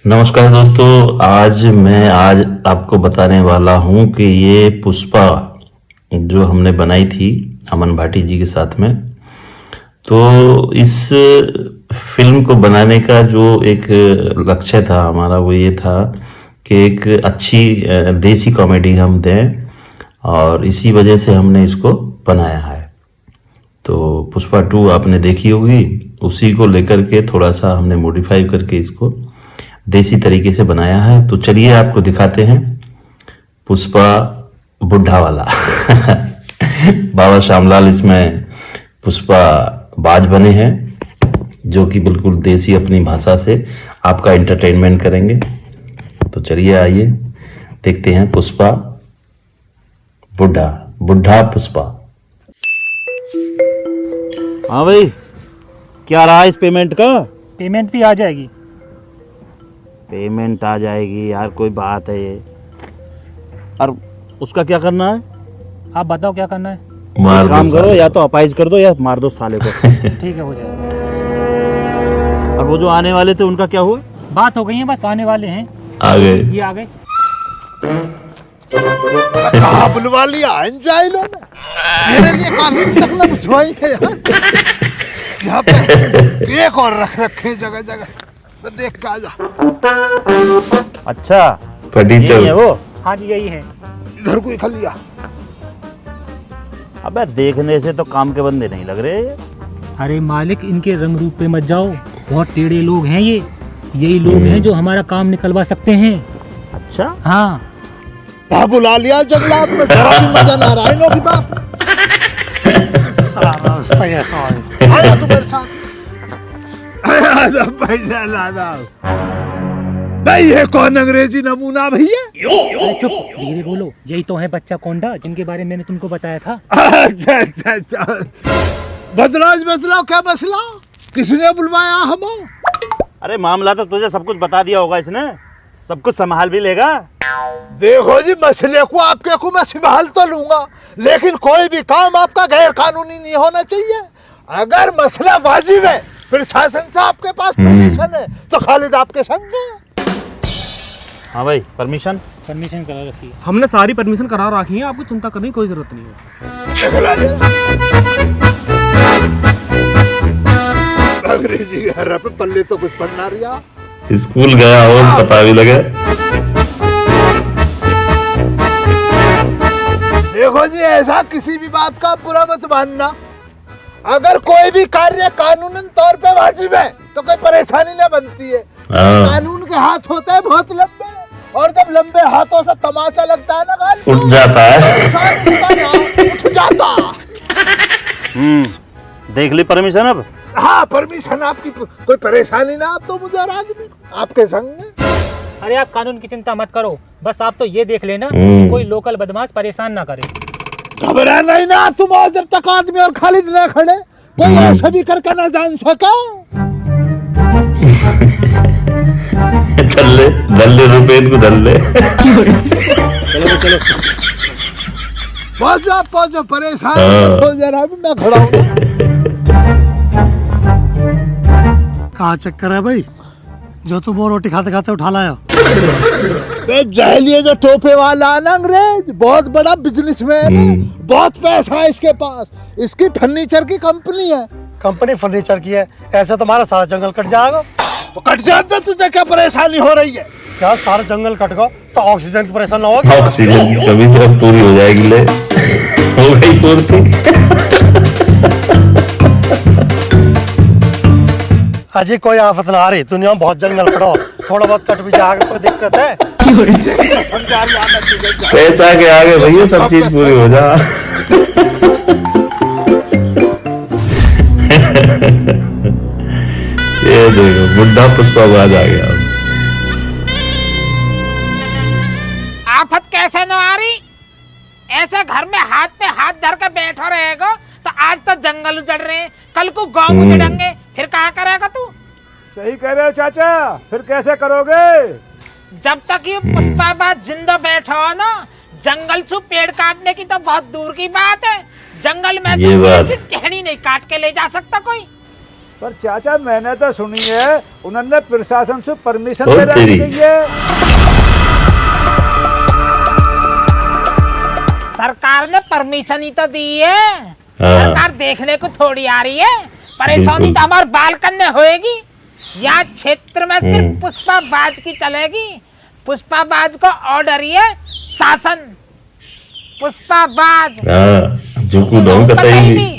नमस्कार दोस्तों, आज आपको बताने वाला हूँ कि ये पुष्पा जो हमने बनाई थी अमन भाटी जी के साथ में। तो इस फिल्म को बनाने का जो एक लक्ष्य था हमारा, वो ये था कि एक अच्छी देसी कॉमेडी हम दें, और इसी वजह से हमने इसको बनाया है। तो पुष्पा 2 आपने देखी होगी, उसी को लेकर के थोड़ा सा हमने मॉडिफाई करके इसको देसी तरीके से बनाया है। तो चलिए आपको दिखाते हैं पुष्पा बुढ़ा वाला। बाबा श्यामलाल इसमें पुष्पा बाज बने हैं, जो कि बिल्कुल देसी अपनी भाषा से आपका एंटरटेनमेंट करेंगे। तो चलिए आइए देखते हैं पुष्पा बुढ़ा पुष्पा। हाँ भाई, क्या रहा इस पेमेंट का? पेमेंट भी आ जाएगी। पेमेंट आ जाएगी यार, कोई बात है ये। और उसका क्या करना है? आप बताओ क्या करना है। मार एक दो काम करो, साले या को। तो अपाइज कर दो या मार दो साले को। ठीक है, हो जाएगा। और वो जो आने वाले थे उनका क्या हुआ? बात हो गई है, बस आने वाले हैं। आ गए। ये आ गए। कहाँ बुलवा लिया एंजॉय लो ना। मेरे लिए काफी तकलीफ बुझवाई है यहाँ पे एक और रख रखे जगह जगह। मैं देख के आ जा। अच्छा, यही है फर्नीचर वो। हाँ जी, यही है। इधर को खा लिया। अबे देखने से तो काम के बंदे नहीं लग रहे। अरे मालिक, इनके रंग रूप पे मत जाओ, बहुत टेढ़े लोग हैं ये। यही लोग हैं जो हमारा काम निकलवा सकते हैं। अच्छा, हाँ, कहाँ बुला लिया जंगलात में, जरा भी मजा ना रहा इन लोगों की बात। सारा रास्ता ऐसा है। आया तू मेरे साथ। आजा पैसा लाना। भाई ये कौन अंग्रेजी नमूना भैया? अरे चुप, धीरे बोलो। यही तो है बच्चा कोंडा, जिनके बारे में मैंने तुमको बताया था। अच्छा अच्छा अच्छा। बदलाओ क्या मसला? किसने बुलवाया हमो? अरे मामला तो तुझे सब कुछ बता दिया होगा इसने, सब कुछ संभाल भी लेगा। देखो जी, मसले को आपके को मैं संभाल तो लूंगा, लेकिन कोई भी काम आपका गैर कानूनी नहीं होना चाहिए। अगर मसला वाजिब है, फिर शासन से आपके पास परमिशन है, तो खालिद आपके संग है। हाँ भाई, परमिशन परमिशन करा रखी है। हमने सारी परमिशन करा रखी है, आपको चिंता करने की कोई जरूरत नहीं है। चला दे। अंग्रेजी घर पे पल्ले तो कुछ पढ़ना रिया। स्कूल गया और पता भी लगे। देखो जी, ऐसा किसी भी बात का बुरा मत मानना। अगर कोई भी कार्य कानूनन तौर पे वाजिब है, तो कोई परेशानी न बनती है। हाँ। कानून के हाथ होते हैं बहुत लंबे, और जब लंबे हाथों से तमाचा लगता है ना गाल को, उठ जाता है। उठ जाता। देख ली परमिशन अब? हाँ, परमिशन आपकी, कोई परेशानी ना आप तो मुझे आदमी आपके संग है। अरे आप कानून की चिंता मत करो, बस आप तो ये देख लेना कोई लोकल बदमाश परेशान ना करे। घबरा नहीं ना तुम, और जब तक आदमी और खालिद ना खड़े, कोई ऐसा भी करके ना जान सका। दल्ले रुपए को दल्ले। चलो। पहुंचो, परेशान मत हो जरा भी, मैं खड़ा हूँ। कहाँ चक्कर है भाई, जो तुम वो रोटी खाते खाते उठा लाया? जहलिए जो टोपे वाला है ना अंग्रेज, बहुत बड़ा बिजनेसमैन है, बहुत पैसा है इसके पास। इसकी फर्नीचर की कंपनी है। कंपनी फर्नीचर की है, ऐसे तुम्हारा सारा जंगल कट जाएगा। तो कट जाता, तुझे क्या परेशानी हो रही है? क्या सारा जंगल कट गया तो ऑक्सीजन की परेशानी ना होगी? ऑक्सीजन कभी तो पूरी हो जाएगी। ले हो गई पूरी। अजय कोई आफत ना आ रही, दुनिया में बहुत जंगल कटो, थोड़ा बहुत कट भी जाएगा, कोई दिक्कत है? समझा लिया मैं तुझे। पैसा के आगे भैया सब चीज पूरी हो जा। ये देखो बुढ़ा पुष्पा बाज आ गया। आफत कैसे न आ रही? ऐसे घर में हाथ पे हाथ धर के बैठो रहेगा तो आज तो जंगल उजड़ रहे हैं, कल को गांव उजड़ेंगे, फिर कहाँ करेगा तू? सही कह रहे हो चाचा, फिर कैसे करोगे? जब तक ये पुष्पाबाद जिंदा बैठा हो ना, जंगल से पेड़ काटने की तो बहुत दूर की बात है। जंगल में ये बात। से टहनी नहीं काट के ले जा सकता कोई। पर चाचा मैंने तो सुनी है उन्होंने प्रशासन से परमिशन और ले तेरी। रखी है। सरकार ने परमिशन ही तो दी है। हाँ। सरकार देखने को थोड़ी आ रही है। परेशानी बिल्कुल। तो हमारे बालकन में होएगी। यहाँ क्षेत्र में सिर्फ हम्म। पुष्पाबाज की चलेगी। पुष्पाबाज को ऑर्डर ही है शासन। पुष्पाबाज हाँ झुकू दो कतई भी।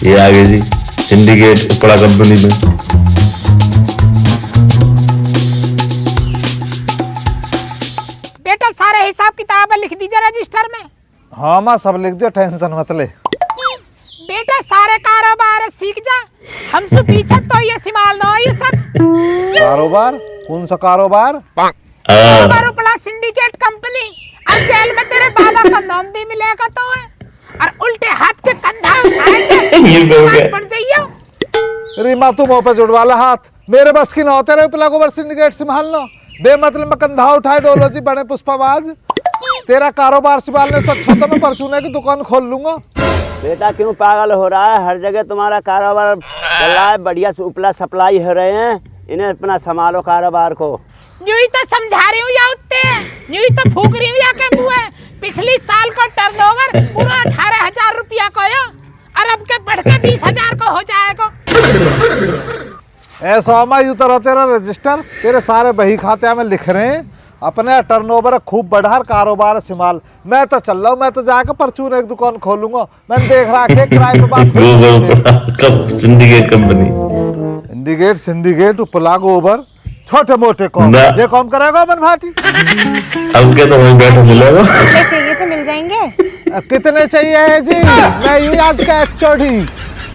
ये आगे जी सिंडिकेट उपड़ा कंपनी में। बेटा सारे हिसाब किताब लिख दीजिए रजिस्टर में। हाँ माँ सब लिख दियो, टेंशन मत ले। बेटा सारे कारोबार सीख जा। हमसे पीछे तो ये संभालना हो ये सब। कारोबार? कौन सा कारोबार? कारोबार उपड़ा सिंडिकेट कंपनी। और जेल में तेरे बाबा का नाम भी मिलेगा तो है। और उल्टे हाथ के कंधा उठाएंगे ये तो क्या? पड़ जाइए। रीमा तू मुंह पे जुड़वा ले हाथ। मेरे बस की ना होते रहे उपला गोबर सिंडिकेट संभालना। बेमतलब में कंधा उठाए डोलो जी बने पुष्पाबाज। तेरा कारोबार संभालने से अच्छा तो मैं परचूने की दुकान खोल लूंगा। बेटा क्यों पागल हो रहा है? हर जगह तुम्हारा कारोबार चल रहा है, बढ़िया से उपला सप्लाई हो रहे हैं। इन्हें अपना संभालो कारोबार को। यूं ही तो समझा रही हूँ या उत्ते यूं ही तो फूक रही हूँ या के मुँह है। पिछली साल का टर्नओवर पूरा 18,000 रुपया का है। और अब के बढ़ के 20,000 का हो जाएगा। ऐसा मैं यूं तो तेरा रजिस्टर तेरे सारे बही खाते में लिख रहे हैं। अपने टर्नओवर खूब बढ़ा कारोबार संभाल। मैं तो चल रहा हूँ, मैं तो जाकर परचून एक दुकान खोलूंगा। मैंने देख रहा है किराए पे बात कब सिंडिकेट कंपनी। सिंडिकेट सिंडिकेट उपला गोबर छोटे मोटे काम ना। ये काम करेगा मन भाटी। अब क्या तो वहीं बैठे मिलेगा। चाहिए तो मिल जाएंगे। कितने चाहिए है जी? मैं यूं आज का चौड़ी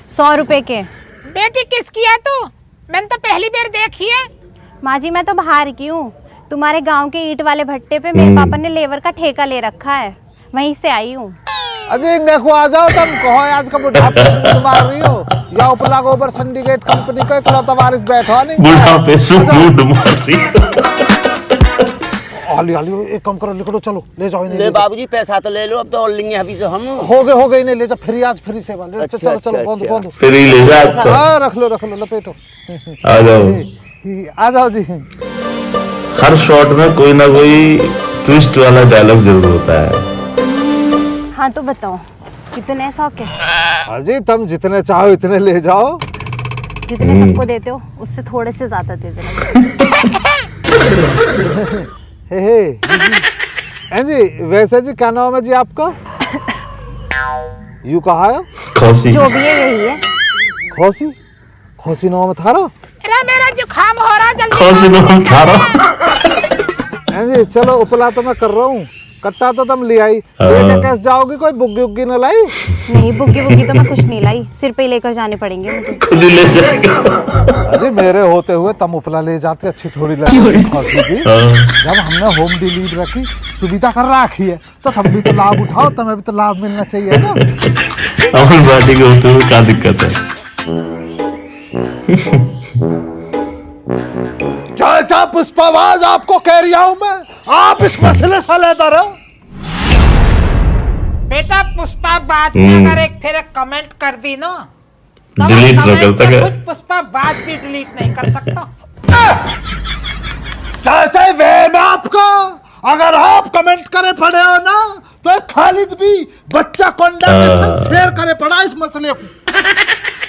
100 रुपए के। बेटी किसकी है तू? मैंने तो पहली बार देखी है। माँ जी मैं तो बाहर की हूँ। तुम्हारे गांव के ईंट वाले भट्टे पे मेरे पापा ने लेबर का ठेका ले रखा है, वहीं से आई हूँ। अजय देखो आ जाओ तुम कहो आज का बुढ़ापे से मार रही हो या उपला गोबर सिंडिकेट कंपनी का इकलौता वारिस बैठा नहीं। बुढ़ापे से मूड मार रही। आली आली एक काम करो लिखो चलो ले जाओ इन्हें। ले बाबूजी पैसा तो ले लो, अब तो और लेंगे अभी से हम। हो गए इन्हें ले जा फ्री आज फ्री सेवा ले अच्छा, चलो चलो अच्छा, कौन अच्छा। कौन फिर ही ले जा आज तो। हाँ रख लो लपेटो। आ जाओ। आ जाओ जी। हर शॉट में कोई ना कोई ट्विस्ट वाला डायलॉग जरूर होता है। हाँ तो बताओ कितने 100 के? अजय तुम जितने चाहो इतने ले जाओ। जितने सबको देते हो उससे थोड़े से ज्यादा दे देना। हे जी वैसे जी क्या नाम है जी आपका? यू कहा है? खौसी। जो भी है यही है। खौसी खौसी नाम थारा? अरे मेरा जुकाम हो रहा जल्दी। खौसी नाम थारा। जी चलो उपला तो मैं कर रहा हूँ। कट्टा तो तुम ले आई। हाँ। लेके कैसे जाओगी? कोई बुग्गी उग्गी न लाई? नहीं बुग्गी बुग्गी तो मैं कुछ नहीं लाई, सिर पे ही लेकर जाने पड़ेंगे मुझे। खुद ही ले जाएगा। अरे मेरे होते हुए तुम उपला ले जाते अच्छी थोड़ी लगी। जब हमने होम डिलीवरी रखी सुविधा कर रखी है तो तुम भी तो लाभ उठाओ, तुम्हें भी तो लाभ मिलना चाहिए ना। अमन भाटी के होते हुए क्या दिक्कत है? चाचा पुष्पाबाज आपको कह रहा हूं मैं, आप इस मसले से लेता रहो। बेटा पुष्पाबाज ने अगर एक फिर एक कमेंट कर दी ना तो डिलीट ना कर सके। खुद पुष्पाबाज भी डिलीट नहीं कर सकता। चाचा वे में आपका अगर आप कमेंट करे पड़े हो ना तो खालिद भी बच्चा कोंडा के संग शेयर करे पड़ा इस मसले को।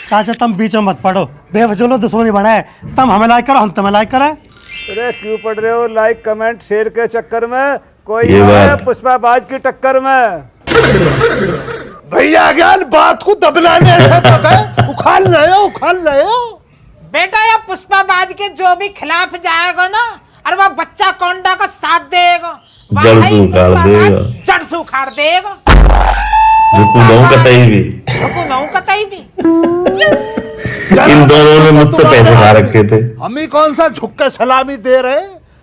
चाचा तुम बीच में मत पड़ो, बेवजह दुश्मनी बनाए। तुम हमें लाइक करो, हम तुम्हें लाइक करें। अरे क्यों पढ़ रहे हो लाइक कमेंट शेयर के चक्कर में? कोई ये है बात। पुष्पाबाज की टक्कर में। भैया ज्ञान बात को दबलाने से तो गए उखाड़ रहे हो। बेटा ये पुष्पाबाज के जो भी खिलाफ जाएगा ना और वह बच्चा कोंडा का साथ देगा, जड़ वही से उखाड़ पुष्पाबाज देगा। जड़ से उखाड़ देगा। कतई भी। कतई भी। इन दोनों ने मुझसे पैसे खा रखे थे। हम ही कौन सा झुक के सलामी दे रहे,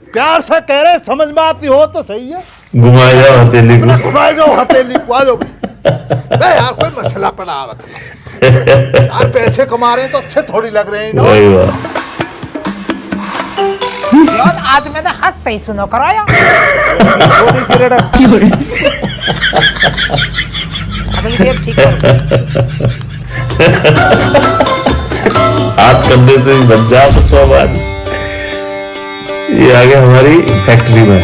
प्यार से कह रहे, समझ में आती हो तो सही है। घुमाए जाओ हथेली को। घुमाए जाओ हथेली को। आ जाओ नहीं यार कोई मसला पड़ा यार, पैसे कमा रहे हैं तो अच्छे थोड़ी लग रहे हैं ना। वही बात। यार आज मैंने हाथ सही सुनो कराया। अगली देर ठीक है। बात करने से ही बच जा पुष्पा बाज। ये आ गया हमारी फैक्ट्री में।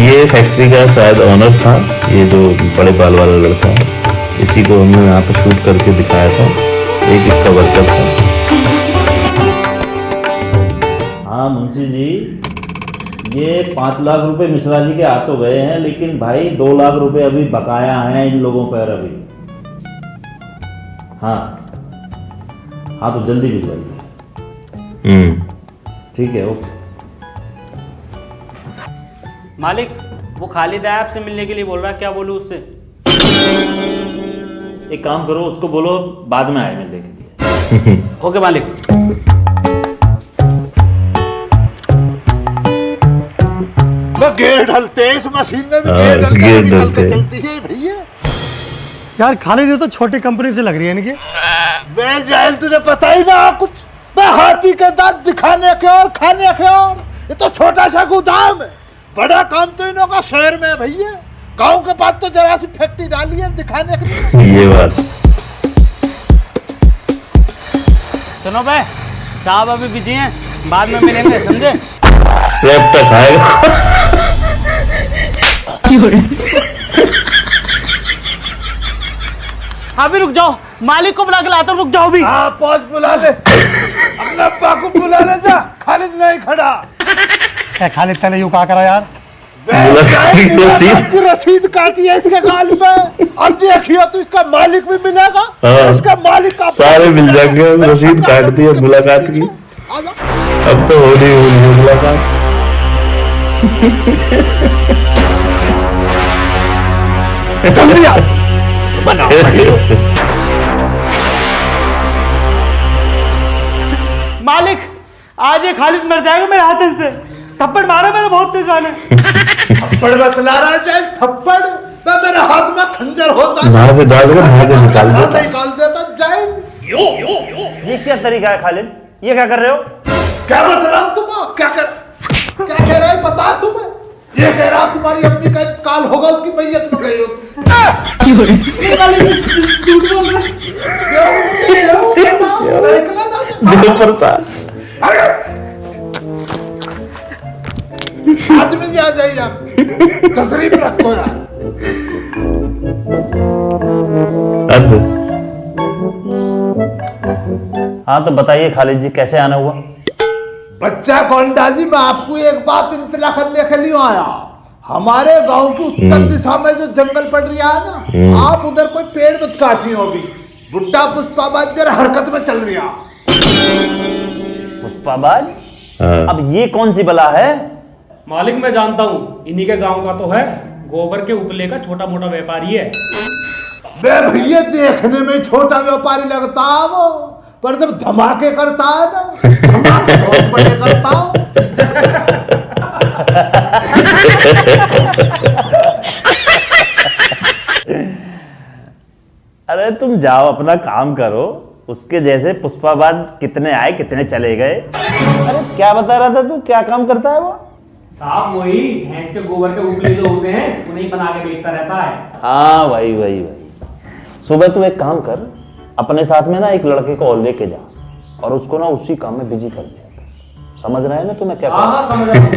ये फैक्ट्री का शायद ऑनर था, ये जो बड़े बाल वाला लड़का है, इसी को हमने यहाँ पे शूट करके दिखाया था। एक इसका वर्कर था। हाँ मुंशी जी, ये 5 लाख रुपए मिश्रा जी के आ तो गए हैं, लेकिन भाई 2 लाख रुपए अभी बकाया हैं इन लोगों पर अभी। हाँ हाँ, तो जल्दी भिजवाइए। ठीक है, ओके। मालिक, वो खालिद है आपसे मिलने के लिए बोल रहा है, क्या बोलूं उससे? एक काम करो, उसको बोलो बाद में आए मिलने के लिए। ओके मालिक। गेयर ढलते हैं इस मशीन में भी, गेयर ढलते गेयर हैं, ढलते हैं। चलती है भैया। यार खालिद, ये तो छोटी कंपनी से लग रही है इनकी। मैं जाहिल, तुझे पता ही ना कुछ। मैं हाथी के दांत दिखाने के और खाने के और, ये तो छोटा सा गोदाम है। बड़ा काम तो इन्हों का शहर में है भैया। गांव के पास तो जरा सी फैक्ट्री डाली है दिखाने के लिए। ये बात। सुनो भाई साहब, अभी बिजी हैं, बाद में मिलेंगे, समझे? रैप तक आएगा। अभी रुक जाओ, मालिक को बुला के लाता हूं, रुक जाओ भी। हाँ पहुंच, बुला ले अपने अब्बा को, बुला ले जा। खालिद नहीं खड़ा। खालिद तने यूं कहा करा यार। की रसीद काटी है इसके गाल पे। अब देखियो तो इसका मालिक भी मिलेगा। हाँ। इसका मालिक का सारे मिल जाएंगे। रसीद काट दी है मुलाकात की। अब तो हो रही है मुलाकात। जल्दी आ बनाओ। मालिक, आज ये खालिद मर जाएगा मेरे हाथ से। थप्पड़ मारा मेरे बहुत तेज वाले। थप्पड़ बतला रहा है, चाहे थप्पड़ तो मेरे हाथ में खंजर होता। वहां से डाल दो, वहां से निकाल कहाँ दो। से निकाल देता जाए। ये क्या तरीका है खालिद? ये क्या कर रहे हो? क्या बतला तुम? क्या कह रहे हैं पता है तुम्हें? ये कह रहा तुम्हारी अम्मी का काल होगा, उसकी मैयत में गई हो आदमी जी। आ जाइए आप, तशरीफ रखो यार। हाँ तो बताइए खालिद जी, कैसे आना हुआ? बच्चा गोंडा जी, मैं आपको एक बात इंतला करने के लिए आया। हमारे गांव की उत्तर दिशा में जो जंगल पड़ रहा है ना, आप उधर कोई पेड़ मत काटी होगी। बुड्ढा पुष्पाबाज जरा हरकत में चल रहा। पुष्पाबाज? अब ये कौन सी बला है? मालिक मैं जानता हूँ, इन्हीं के गांव का तो है। गोबर के उपले का छोटा मोटा व्यापारी है। बे भैया, देखने में छोटा व्यापारी लगता है वो, पर जब धमाके करता है ना, धमाके बहुत बड़े करता है। अरे तुम जाओ अपना काम करो, उसके जैसे पुष्पाबाज कितने आए कितने चले गए। अरे क्या बता रहा था तू, क्या काम करता है वो? साहब वही भैंस के गोबर के उपले जो होते हैं, उन्हें बना के बेचता रहता है। हाँ वही। सुबह तू एक काम कर, अपने साथ में ना एक लड़के को और लेके जा और उसको ना उसी काम में बिजी कर दे। समझ रहे हैं ना तुम्हें क्या? हाँ समझ रहा हूँ।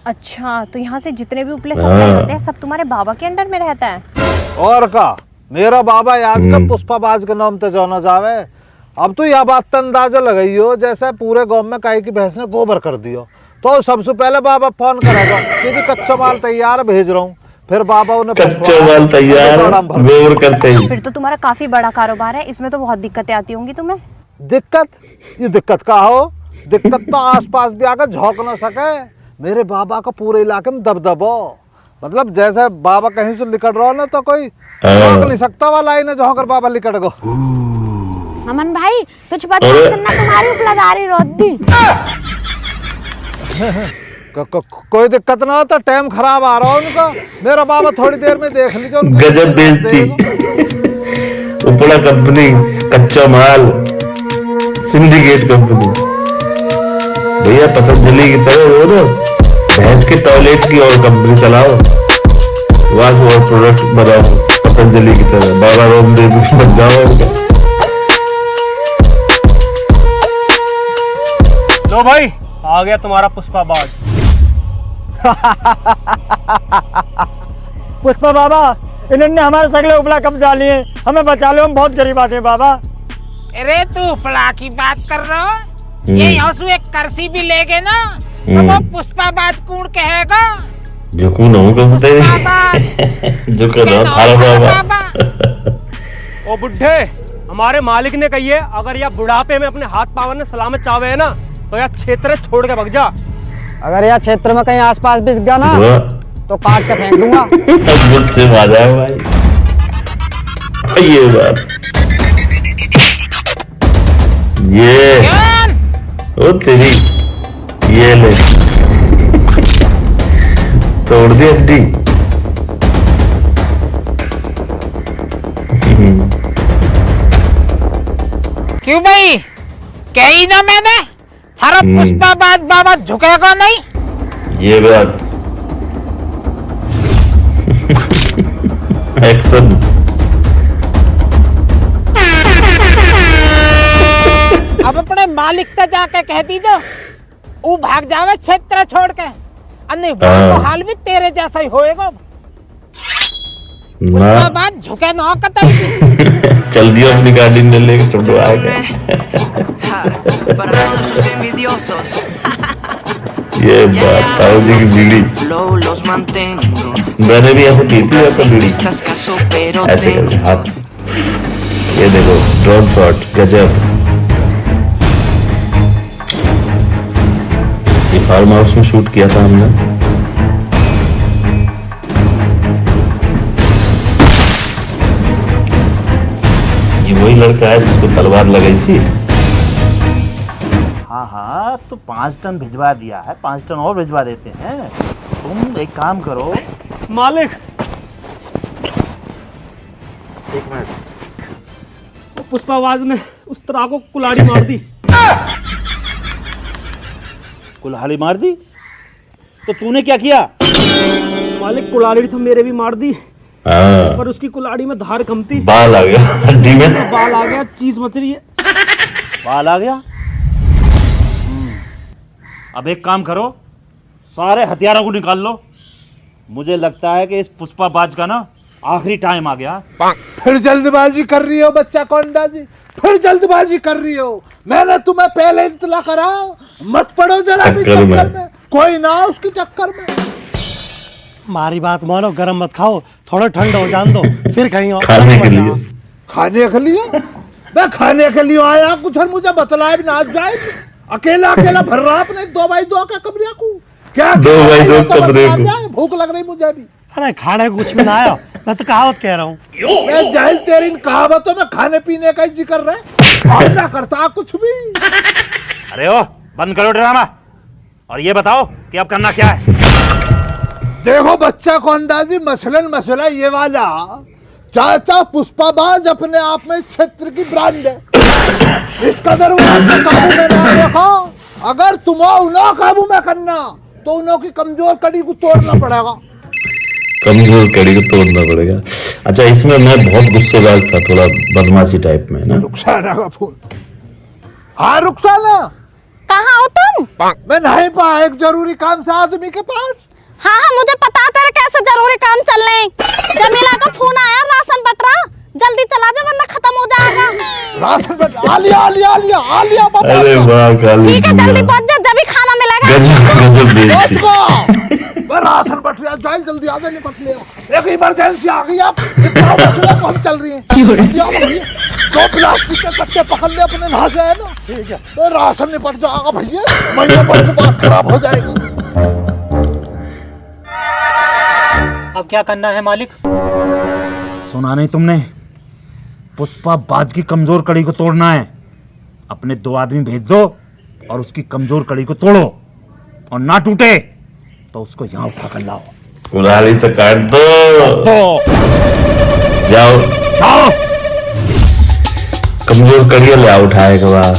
अच्छा, तो यहाँ से जितने भी उपले सप्लाई होते हैं सब तुम्हारे बाबा के अंडर में रहता है? और का मेरा बाबा आज का पुष्पाबाज के नाम ते जाना जावे। अब तो यह बात तो अंदाजा लगाई हो जैसे पूरे गांव में गाय की भैंस ने गोबर कर दियो, तो सबसे पहले बाबा फोन करेगा क्योंकि कच्चा माल तैयार भेज रहा हूँ। फिर बाबा उन्हें कच्चा माल तैयार गोबर करते ही। फिर तो तुम्हारा काफी बड़ा कारोबार है, इसमें तो बहुत दिक्कतें आती होंगी तुम्हें। दिक्कत? ये दिक्कत का हो? दिक्कत तो आसपास भी आकर झोंक ना सके। मेरे बाबा का पूरे इलाके में दबदबो, मतलब जैसे बाबा कहीं से निकट रहा ना तो कोई झोंक नहीं सकता। वाला लाइन झोंक कर बाबा निकट गो। अमन भाई कुछ पता सुनना, तुम्हारी उपलादारी रोदी। कोई दिक्कत ना हो तो टाइम खराब आ रहा है उनका। मेरा बाबा थोड़ी देर में देख लीजिए। गजब बेइज्जती। उपड़ा कंपनी, कच्चा माल, सिंडिकेट कंपनी। भैया पतंजलि की तरह हो ना, भैंस के टॉयलेट की और कंपनी चलाओ। वाश और प्रोडक्ट बनाओ पतंजलि की तरह, बाबा रामदेव बन जाओ। लो भाई, आ गया तुम्हारा पुष्पा बाज। पुष्पा बाबा, इन्होंने हमारे सगले उपला कब्जा लिए, हमें बचा लो, हम बहुत गरीब आदमी बाबा। अरे तू उपला की बात कर रहा हो? ये हंसू एक करसी भी ले गए ना तो वो पुष्पा बाज कौन कहेगा? जो कौन होगा बताइए, जो कहना थारा बाबा। ओ बुढ़े, हमारे मालिक ने कही है अगर यह बुढ़ापे में अपने हाथ पावर ने सलामत चावे है ना तो यह क्षेत्र छोड़ के भग जा। अगर यह क्षेत्र में कहीं आसपास दिख गया ना तो काट के फेंक दूंगा। मुझसे बाजा है भाई, ये बात, ये ओ तेरी, ये ले तोड़ दी हड्डी। क्यों भाई, कही ना मैंने थारा पुष्पा बाज बाबा झुकेगा नहीं। ये बात एक्शन। अब अपने मालिक तक जाके कह दीजो वो भाग जावे क्षेत्र छोड़ के, अन्य तो हाल भी तेरे जैसा ही होएगा। पुष्पा बाज झुके ना कतई। चल दियो अपनी गाड़ी में लेके छोड़ो आएगा। ये बात ताऊ जी की बीड़ी, मैंने भी ऐसे पी थी आपका बीड़ी, ऐसे करके हाथ। ये देखो ड्रोन शॉट गजब। ये फार्म हाउस में शूट किया था हमने। ये वही लड़का है जिसको तलवार लगाई थी। हाँ हाँ, तो 5 टन भिजवा दिया है, 5 टन और भिजवा देते हैं। तुम एक काम करो मालिक, एक मिनट, वो पुष्पा बाज ने उस तरह को कुल्हाड़ी मार दी। कुल्हाड़ी मार दी? तो तूने क्या किया? मालिक, कुल्हाड़ी तो मेरे भी मार दी, पर उसकी कुल्हाड़ी में धार कम थी, बाल आ गया हड्डी में, बाल आ गया, चीज मच रही है। बाल आ गया? अब एक काम करो, सारे हथियारों को निकाल लो। मुझे लगता है कि इस पुष्पा बाज का ना आखिरी टाइम आ गया। फिर जल्दबाजी कर रही हो बच्चा कोंडा जी, फिर जल्दबाजी कर रही हो। मैंने तुम्हें पहले इत्तला करा, मत पड़ो जरा भी चक्कर में, कोई ना उसकी चक्कर में। हमारी बात मानो, गरम मत खाओ, थोड़ा ठंड हो जान दो, फिर कहीं और खाने के लिए। खाने के लिए? मैं खाने के लिए आया, कुछ मुझे बतलाए भी ना जाए। अकेला अकेला भर रहा अपने 2x2 के कमरे को। क्या 2x2 कमरे को? भूख लग रही मुझे भी। अरे खाने को कुछ भी ना आया, मैं तो कहावत कह रहा हूँ। मैं जाहिल तेरी इन कहावतों में खाने पीने का ही जिक्र रहे, और ना करता कुछ भी। अरे ओ, बंद करो ड्रामा और ये बताओ कि अब करना क्या है। देखो बच्चा को अंदाजी, मसला ये वाला, चाचा पुष्पा बाज अपने आप में क्षेत्र की ब्रांड है। इस कदर काबू में ना रखो, अगर तुम्हें उन्हें काबू में करना तो उन्हों की कमजोर कड़ी को तोड़ना पड़ेगा। कमजोर कड़ी को तोड़ना पड़ेगा। अच्छा, इसमें मैं बहुत गुस्सेबाज था, थोड़ा बदमाशी टाइप में ना। रुखसाना का फोन। हाँ रुखसाना, कहाँ हो तुम? मैं नहीं पाया एक जरूरी काम से आदमी के पास। हाँ हाँ, मुझे पता तेरे कैसे जरूरी काम चल रहे हैं। जमीला का फोन आया, राशन बट रहा, जल्दी चला जा वरना खत्म हो जाएगा। राशन बट आलिया बाबा। अरे वाह काली, ठीक है, जल्दी पहुंच जा, जब ही खाना मिलेगा। गजब बेइज्जती। मैं राशन बट रहा, जाए जल्दी आ जा, निपट ले। एक इमरजेंसी आ गई, आप इतना मसला को हम चल रही है। 2 प्लास्टिक के कट्टे पकड़ ले अपने नहा से, है ना? ठीक है, तो राशन निपट जाएगा भैया, महीने भर की बात खराब हो जाएगी। अब क्या करना है मालिक? सुना नहीं तुमने? पुष्पा बाज की कमजोर कड़ी को तोड़ना है। अपने 2 आदमी भेज दो और उसकी कमजोर कड़ी को तोड़ो, और ना टूटे तो उसको यहाँ उठा कर लाओ। कुल्हाड़ी से काट दो। जाओ कमजोर कड़ी ले आओ उठाए के बाद।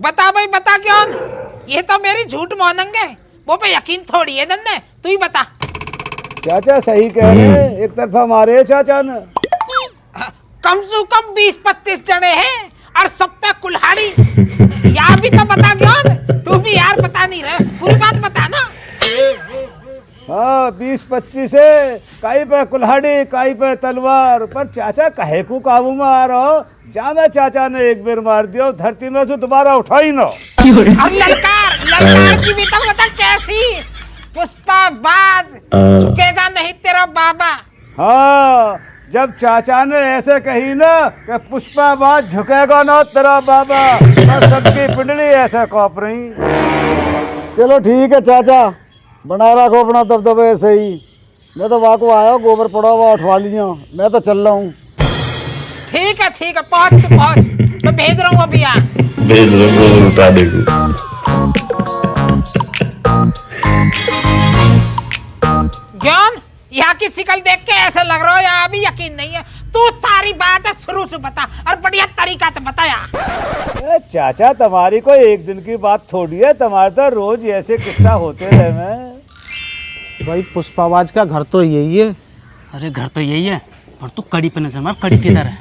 बता भाई, बता क्यों? झूठ मानेंगे? वो पे यकीन थोड़ी है नन्हे, तू ही बता। चाचा सही कह रहे हैं, एक तरफा मारे चाचा ने। कम से कम 20-25 जने हैं और सब पे कुल्हाड़ी। यार भी तो बता ज्ञान, तू भी यार बता नहीं रहे, पूरी बात बता ना। हाँ 20-25 है, काई पे कुल्हाड़ी काई पे तलवार, पर चाचा कहे को काबू में आ रहा हो। जाना चाचा ने एक बार मार दिया, धरती में से दोबारा उठाई ना। और ललकार की भी तो बता कैसी? पुष्पा बाज, झुकेगा नहीं तेरा बाबा। हाँ जब चाचा ने ऐसे कही ना कि पुष्पा बाज झुकेगा ना तेरा बाबा, तो सबकी पिंडली ऐसे कौप रही। चलो ठीक है चाचा, बना रखो अपना दबदबा ऐसे ही। मैं तो वहाँ को आया, गोबर पड़ा हुआ उठवा लिया, मैं तो चल रहा हूँ। ठीक है पहुँच तो पहुँच, मैं भेज रहा हूँ अभी यार। भेज रहा हूँ, उठा देगा। ज्ञान, यहाँ की शिकल देख के ऐसा लग रहा है यहाँ भी यकीन नहीं है। तू सारी बात है शुरू से बता और बढ़िया तरीका से बताया। चाचा तुम्हारी कोई एक दिन की बात थोड़ी है, तुम्हारे तो रोज ऐसे किस्सा होते रहे। मैं भाई पुष्पाबाज का घर तो यही है। अरे घर तो यही है, पर तू कड़ी पे नजर मार, कड़ी किधर है?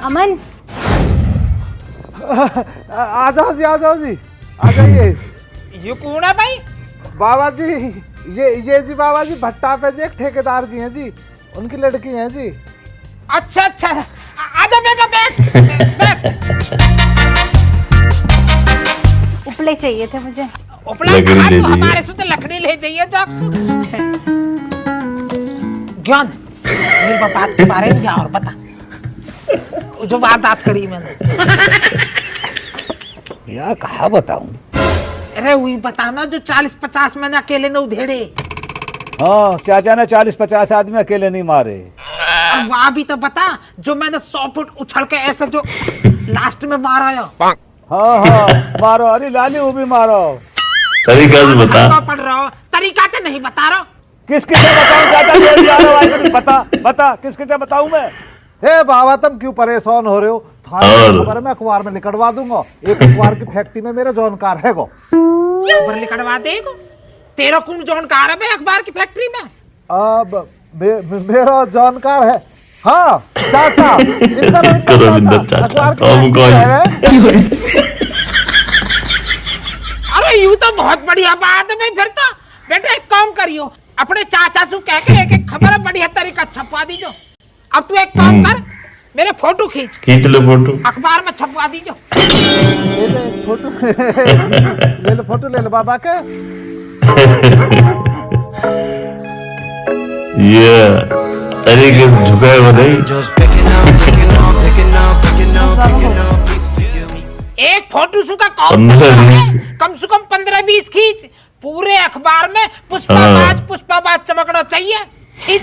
अमन आ जाओ जी, आ जाओ जी, आ जाइए। ये कौन है भाई? बाबा जी, ये जी बाबा जी भट्टा पे जी एक ठेकेदार जी हैं जी, उनकी लड़की हैं जी। अच्छा आजा बेटा, बैठ। उपले चाहिए थे मुझे। उपला कहा तो हमारे से तो लकड़ी ले जाइए जाक। ज्ञान, मेरी बात के बारे में और बता, जो बात करी मैंने। यार कहा बताऊं? अरे वही बताना जो 40-50 मैंने अकेले ने उधेड़े। हाँ चाचा ने 40-50 आदमी अकेले नहीं मारे। और वहाँ भी तो बता जो मैंने 100 फुट उछल के ऐसे जो लास्ट में मारा है। हाँ मारो, अरे लाली वो भी मारो। तरीका से बता। पढ़ रहा हो, तरीका तो नहीं बता रहा। किस किसे बताऊं चाचा? बता किस किसे बताऊं मैं? हे बाबा तुम क्यों परेशान हो रहे हो? खबर मैं अखबार में लिखवा दूंगा। एक अखबार की फैक्ट्री में मेरा जानकार है गो। खबर लिखवा देगो? तेरा कौन जानकार है बे अखबार की फैक्ट्री में? अब मेरा जानकार है। हाँ चाचा, अरे यूं तो बहुत बढ़िया बात है भाई। फिर तो बेटा एक काम करियो, अपने चाचा से कह के एक खबर बढ़िया तरीका छपवा दीजो। अब तू एक काम कर, मेरे फोटो खींच ले फोटो, अखबार में छपवा दीजो। फोटो ले लो बाबा के। ये तरीके से झुकाए बताइए। एक फोटो का कम से कम 15-20 खींच। पूरे अखबार में पुष्पाबाज चमकना चाहिए। खींच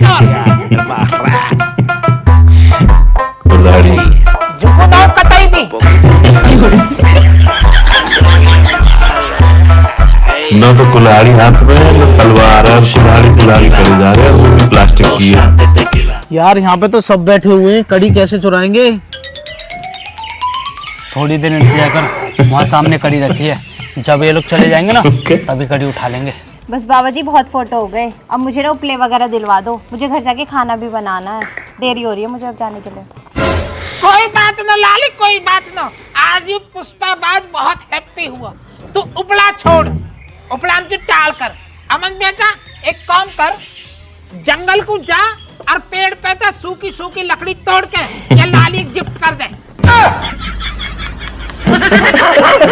झुको ना कतई भी। न तो कुल्हाड़ी हाथ में, न तलवार है। कुल्हाड़ी करे जा रहे हैं, वो भी प्लास्टिक की है। यार यहाँ पे तो सब बैठे हुए हैं, कड़ी कैसे चुराएंगे? थोड़ी देर इंतजार कर, वहाँ सामने कड़ी रखी है, जब ये लोग चले जाएंगे ना तभी कड़ी उठा लेंगे। बस बाबा जी बहुत फोटो हो गए, अब मुझे ना उपले वगैरह दिलवा दो, मुझे घर जाके खाना भी बनाना है, देरी हो रही है मुझे अब जाने के लिए। कोई बात न लाली, कोई बात न। आज ये पुष्पाबाज बहुत हैप्पी हुआ। तू उपला छोड़, उपला की टाल कर। अमन बेटा एक काम कर, जंगल को जा और पेड़ पे तो सूखी सूखी लकड़ी तोड़ के ये लाली गिफ्ट कर दे।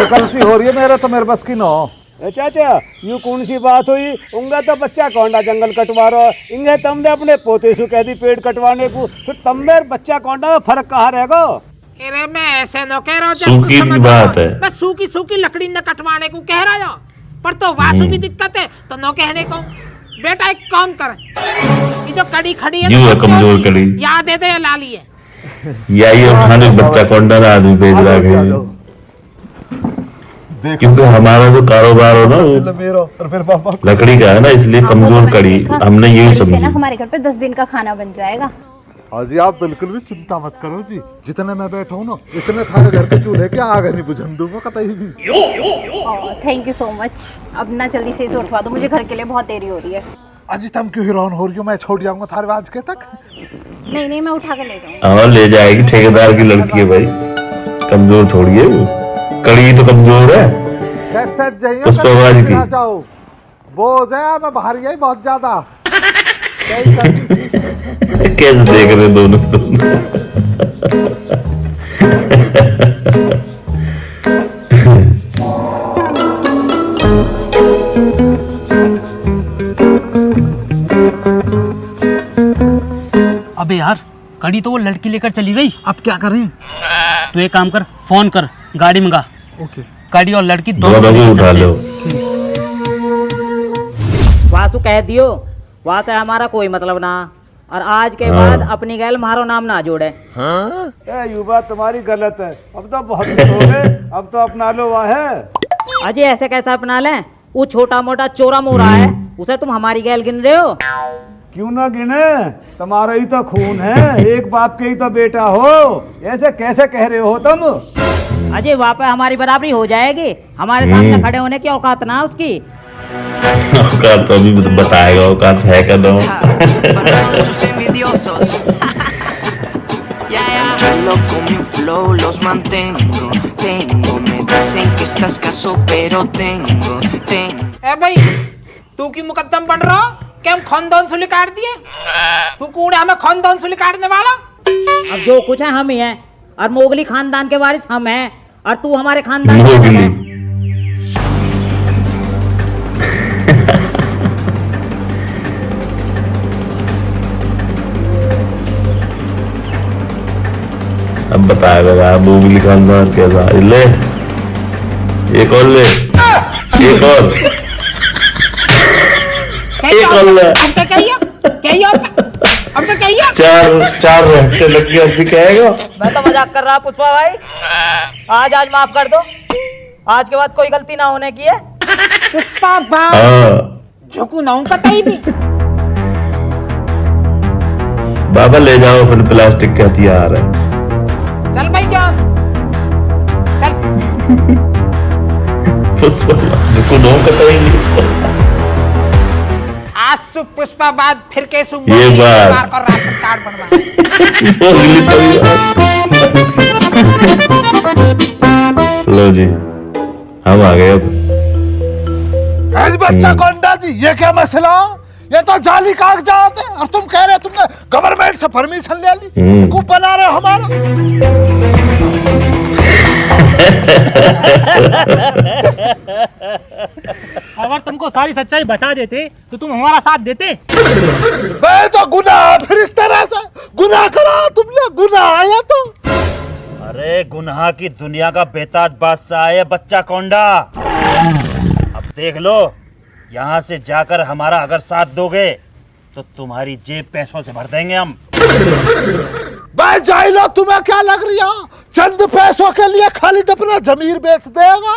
कल सी हो रही है मेरे तो, मेरे बस की नो। चाचा यूं कौन सी बात हुई? उंगा तो बच्चा कौंडा जंगल कटवा रहा, इंगे तुमने अपने पोते से कह दी पेड़ कटवाने को, फिर तुम मेरे बच्चा कौंडा में फर्क कहाँ रहेगा? अरे मैं ऐसे न कह रहा हूँ, सूखी की बात है। मैं सूखी सूखी लकड़ी न कटवाने को कह रहा हूँ, पर तो वासु भी दिक्कत है तो न कहने को। बेटा एक काम कर, ये जो कड़ी खड़ी है ना कमजोर कड़ी, याद दे दे लाली है। यही उठाने बच्चा कौंडा आदमी भेज रहा है। क्योंकि हमारा जो कारोबार हो ना वो मेरा और फिर पापा लकड़ी का है ना, इसलिए कमजोर कड़ी हमने यही इससे ना समझी। हमारे घर पे 10 दिन का खाना बन जाएगा। हाजी आप बिल्कुल भी चिंता मत करो जी, जितने मैं बैठा हूँ ना इतने थारे घर के चूल्हे के आग नहीं बुझन दूंगा कतई भी। Thank you so much. अब ना जल्दी से इसे उठवा दो, मुझे घर के लिए बहुत देरी हो रही है। अजी तुम क्यों हैरान हो रही हो, मैं छोड़ जाऊंगा थारे आज के तक। नहीं नहीं, मैं उठा कर ले जाऊंगा। हाँ ले जाएगी, ठेकेदार की लड़की है भाई, कमजोर थोड़ी है वो, कड़ी तो कमजोर है। पुष्पाबाजी की जाओ वो जाए, मैं बाहर गई बहुत ज्यादा। कैसे देख रहे दोनों अबे यार, कड़ी तो वो लड़की लेकर चली गई। अब क्या करें? तू एक काम कर, फोन कर, गाड़ी मंगा। ओके। कड़ी और लड़की दोनों को उठा लो। वासु कह दियो, वहाँ से हमारा कोई मतलब ना, और आज के बाद अपनी गैल मारो नाम ना जोड़े। ये बात तुम्हारी गलत है, अब तो बहुत दिन हो गए, अब तो अपना लो वह है। अजय ऐसे कैसा अपना ले? वो छोटा मोटा चोरा मोरा है, उसे तुम हमारी गैल गिन रहे हो? क्यों ना गिने, तुम्हारा ही तो खून है, एक बाप के ही तो बेटा हो, ऐसे कैसे कह रहे हो तुम? अजय वहाँ पे हमारी बराबरी हो जाएगी, हमारे सामने खड़े होने की औकात ना उसकी। औकात तो अभी बताएगा, औकात है का दो। ए भाई, तू क्यों मुकद्दम बन रहा? क्या हम खानदान से काट दिए? तू कौन है हमें खानदान से काटने वाला? अब जो कुछ है हम ही हैं, और मोगली खानदान के वारिस हम हैं, और तू हमारे खानदान के है। अब बताएगा बोगली खानदान कैसा। ले एक और ले, एक और चार रहते लग गया, अभी कहेगा। मैं तो मजाक कर रहा पुष्पा भाई, आज माफ कर दो, आज के बाद कोई गलती ना होने की है। पुष्पा भाई झुकू ना कतई भी। बाबा ले जाओ फिर प्लास्टिक के हथियार है। चल भाई जान चल। पुष्पा कतई नहीं। आज से पुष्पा बाद फिर कैसे ये बात कर राशन कार्ड बनवा। लो जी हम आ गए। अब बच्चा कोंडा जी, ये क्या मसला? ये तो जाली कागजात है और तुम कह रहे तुमने गवर्नमेंट से परमिशन ले ली, खूब बना रहे हो हमारा। अगर तुमको सारी सच्चाई बता देते तो तुम हमारा साथ देते। मैं तो गुनाह, फिर इस तरह से गुनाह करा तुमने, गुनाह आया तो। अरे गुनाह की दुनिया का बेताज बादशाह है बच्चा कोंडा। अब देख लो, यहाँ से जाकर हमारा अगर साथ दोगे तो तुम्हारी जेब पैसों से भर देंगे हम। भाई जाई लो, तुम्हें क्या लग रही है चंद पैसों के लिए खालिद अपना जमीर बेच देगा?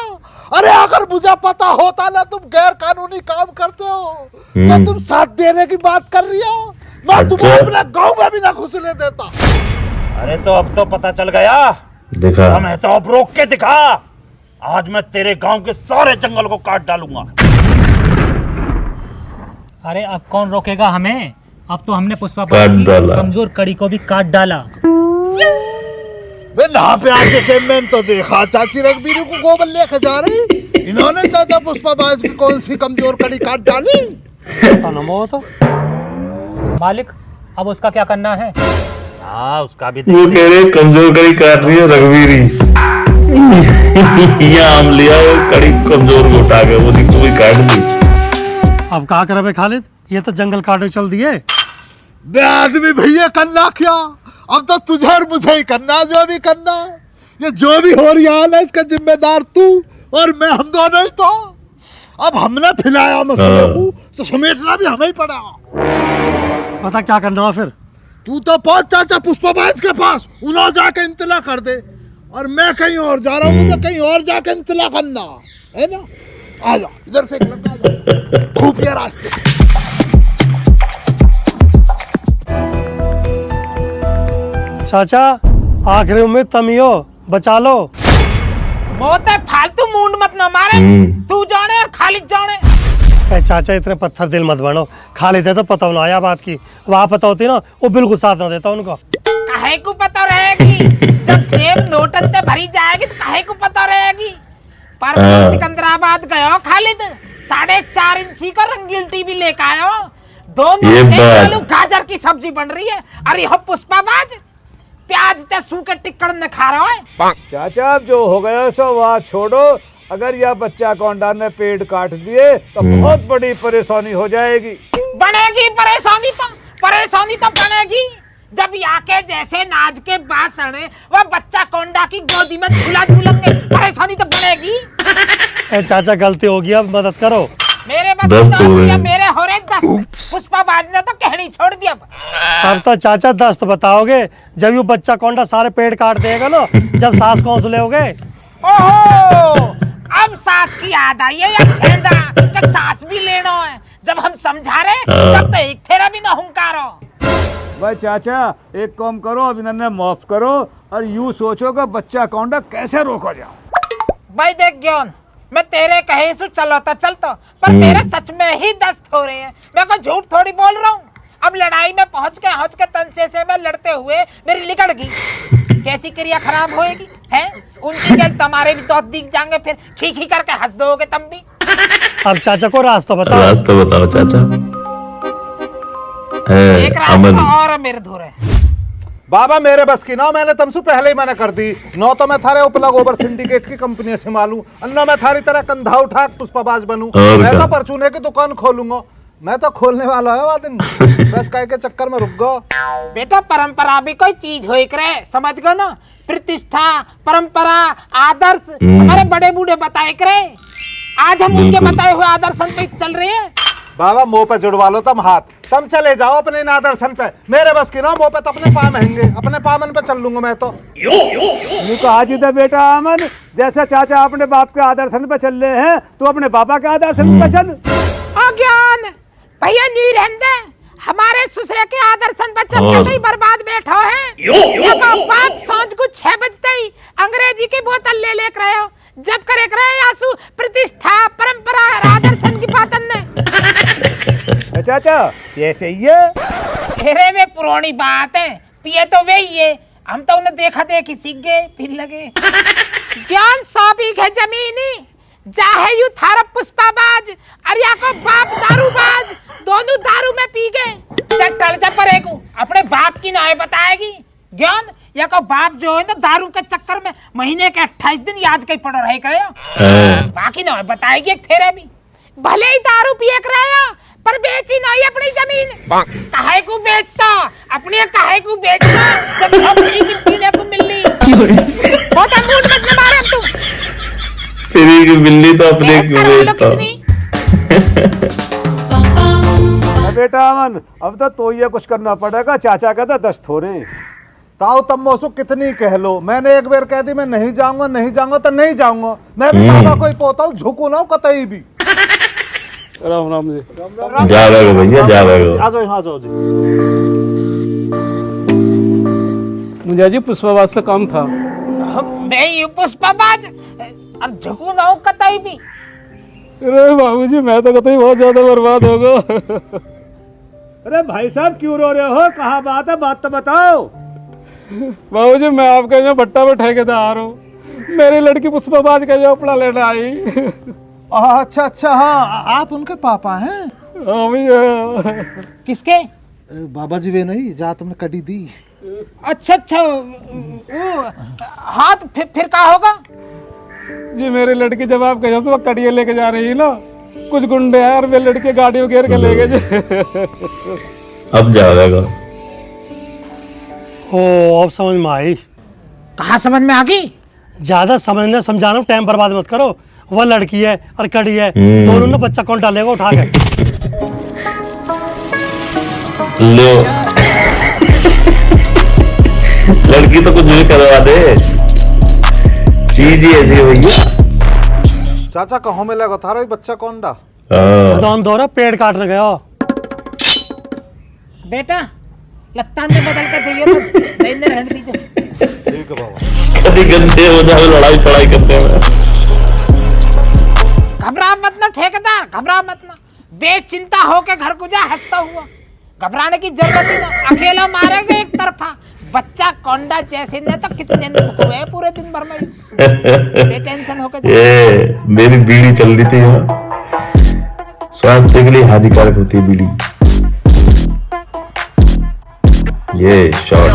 अरे अगर मुझे पता होता ना तुम गैर कानूनी काम करते हो तो तुम साथ देने की बात कर रही हो, मैं तुम्हें अपने गांव में भी ना घुसने देता। अरे तो अब तो पता चल गया, दिखा हमें तो अब रोक के दिखा। आज मैं तेरे गांव के सारे जंगल को काट डालूंगा। अरे अब कौन रोकेगा हमें? अब तो हमने पुष्पा की कमजोर कड़ी को भी काट डाला। यहाँ पे आके मैंने तो देखा चाची रघबीर को गोबर लेके जा रही, इन्होंने चाचा पुष्पा बाज की कौन सी कमजोर कड़ी काट डाली। तो मालिक अब उसका क्या करना है? हाँ उसका भी वो कह रहे कमजोर कड़ी काट रही है रघबीरी। यहाँ हम लिया वो कड़ी कमजोर को उठा के वो कोई काट दी। अब कहा करे बे खालिद, ये तो जंगल काटे चल दिए। बे आदमी भैया करना क्या, अब तो तुझे और मुझे ही करना, जो भी करना है। ये जो भी हो रही है इसका जिम्मेदार तू और मैं, हम दोनों ही तो। अब हमने फैलाया मसले को तो समेटना भी हमें ही पड़ा। पता क्या करना हो फिर? तू तो पहुंच चाचा पुष्पाबाज के पास, उन्होंने जाके इंतला कर दे, और मैं कहीं और जा रहा हूँ, मुझे कहीं और जाके इंतला करना। है ना? आ जाओ इधर से, एक लड़का आ जाओ, खुफिया रास्ते। चाचा आखिरी उम्मीद तम ही हो, बचा लो। मोते फालतू मूंड मत न मारे, तू जाने और खालिद जाने। चाचा इतने पत्थर दिल मत बनो, खाली थे तो पता ना आया बात की, वहाँ पता होती ना वो बिल्कुल साथ ना देता उनको। काहे को पता रहेगी, जब जेब नोटन से भरी जाएगी तो काहे को पता रहेगी। पर सिकंदराबाद गए हो खालिद, 4.5 इंची का रंगील टीवी लेकर आए हो, दोनों आलू गाजर की सब्जी बन रही है। अरे हो पुष्पाबाज, प्याज ते सूखे टिक्कड़ न खा रहा है। चाचा अब जो हो गया सो वहाँ छोड़ो, अगर यह बच्चा कौंडा ने पेड़ काट दिए तो बहुत बड़ी परेशानी हो जाएगी। बनेगी परेशानी तो बनेगी जब याके जैसे नाज के बासण वह बच्चा कोंडा की गोदी में झूला झूलेंगे, परेशानी तो बनेगी। चाचा गलती होगी, अब मदद करो। मेरे बस मेरे हो रहे 10, पुष्पाबाज ने तो कहनी छोड़ दिया। अब तो चाचा 10 तो बताओगे जब ये बच्चा कौंडा सारे पेड़ काट देगा ना, जब सांस कौन सुलेओगे। ओहो, अब सांस की याद आई है या छेंदा कि सांस भी लेना है। जब हम समझा रहे तब तो एक फेरा भी ना हुंकारो। भाई चाचा एक काम करो, अब इन्हें माफ करो और यूं सोचो कि बच्चा कौंडा कैसे रोका जाए। भाई देख ज्ञान, मैं तेरे कहे सु चलता पर मेरे सच में ही दस्त हो रहे हैं। मैं कोई झूठ थोड़ी बोल रहा हूँ। अब लड़ाई में पहुंच के तनसे से मैं लड़ते हुए मेरी लिकड़ गई, कैसी क्रिया खराब होएगी है। उनकी क्या तुम्हारे भी तो दिख जाएंगे, फिर खी करके हंस दोगे तुम भी। अब चाचा को रास्ता बताओ। रास्ता बताओ चाचा। एक रास्ता और मेरे धुर है। बाबा मेरे बस की ना, मैंने तुमसे पहले ही मना कर दी। न तो मैं थारे उपला गोबर सिंडिकेट की कंपनी से मालूम, न मैं थारी तरह कंधा उठा पुष्पाबाज बनूं। मैं तो परचूने की दुकान खोलूंगा, मैं तो खोलने वाला है दिन। बस काय के चक्कर में रुक गो। बेटा परंपरा भी कोई चीज हो करे, समझ गो ना। प्रतिष्ठा, परंपरा, आदर्श हमारे बड़े बूढ़े बताए करे। आज हम उनके बताए हुए आदर्शन पे चल रहे हैं। बाबा मुंह पे जुड़वा लो तुम हाथ, तुम चले जाओ अपने इन आदर्शन पे। मेरे बस की ना, मुंह पे तो अपने पाम हैंगे, अपने पामन पे चल लूंगा मैं तो। यूं तो आज इधर बेटा अमन, जैसे चाचा अपने बाप के आदर्शन पे चल रहे हैं, तो अपने पापा के आदर्शन पे चल। अज्ञान भैया नहीं रहते, हमारे ससुरे के आदर्शन पर चल के बर्बाद बैठो है। बात सांझ को 6 बजते ही अंग्रेजी की बोतल ले लेकर आयो, जब करे आंसू प्रतिष्ठा, परंपरा, आदर्शन की बातन ने। चाचा ये सही है, अरे वे पुरानी बात है, पिए तो वे ही है। हम तो उन्हें देखा देखी सीख गए, फिर लगे। ज्ञान 100 बीघे जमीनी, चाहे यू थारा पुष्पाबाज, अरिया को बाप दारूबाज, दोनों दारू में पी गए। टल जा परे को अपने बाप की नाय बताएगी। ज्ञान या को बाप जो है ना दारू के चक्कर में महीने के 28 दिन याद कहीं पड़ा रहे करे, बाकी ना बताएगी एक फेरे भी। भले ही दारू पिए करे पर बेची नहीं अपनी जमीन। काहे को बेचता अपने, काहे को बेचता जब फ्री की पीने को मिल रही। बहुत मूड मत मारे तू, फ्री की बिल्ली तो अपने क्यों बेचता। बेटा अमन अब तो ये कुछ करना पड़ेगा, चाचा का तो दस्त हो रहे। ताऊ तुम मोसो कितनी कह लो, मैंने एक बार कह दी मैं नहीं जाऊंगा तो नहीं जाऊंगा। मैं भी बाबा को ही पोता हूँ, झुकू ना कतई भी। राम राम जी। जा रहे भैया, जा रहे हो। आ जाओ यहाँ जाओ जी। मुझे जी पुष्पाबाज से काम था। मैं यू पुष्पाबाज अब झुकू ना कतई भी। अरे बाबूजी मैं तो कतई बहुत ज्यादा बर्बाद हो गया। अरे भाई साहब क्यों रो रहे हो, कहाँ बात है, बात तो बताओ। बाबूजी मैं आपके यहाँ भट्टा में ठेकेदार हूँ, मेरी लड़की पुष्पाबाज का यहाँ अपना लेने आई। अच्छा अच्छा, हाँ आप उनके पापा हैं? हाँ भैया। किसके? बाबा जी वे नहीं जहाँ तुमने कड़ी दी। अच्छा अच्छा, हाँ तो फिर क्या होगा जी। मेरी लड़की जब आपके यहाँ से कड़िया लेके जा रही है ना, कुछ गुंडे हैं और मेरी लड़की गाड़ी घेर के ले गए। अब जाएगा। हो अब समझ में आई। कहाँ समझ में आ गई? ज्यादा समझने समझाना, टाइम बर्बाद मत करो। वह लड़की है और कड़ी है, दोनों ने बच्चा कौन डालेगा उठा के। लो लड़की तो कुछ भी करवा दे, चीज ही ऐसी है भैया। चाचा कहो मिलेगा थारा ही बच्चा कौन डा? खदान दौरा पेड़ काटने गया। बेटा लत्ता में बदल कर चाहिए तो नहीं रहने दीजिए। ठीक है बाबा। कभी गंदे हो जाओ लड़ाई पढ़ाई करते हुए। घबरा मत ना ठेकेदार, घबरा मत ना, बेचिंता होके घर को जा हंसता हुआ। घबराने की जरूरत ही ना, अकेला मारेगा एक तरफा। बच्चा कोंडा जैसे न तो कितने दुख हुए पूरे दिन भर में। बेटेंशन होके ये मेरी बीड़ी चल रही थी यहाँ। स्वास्थ्य के लिए हानिकारक होती है बीड़ी। ये शॉट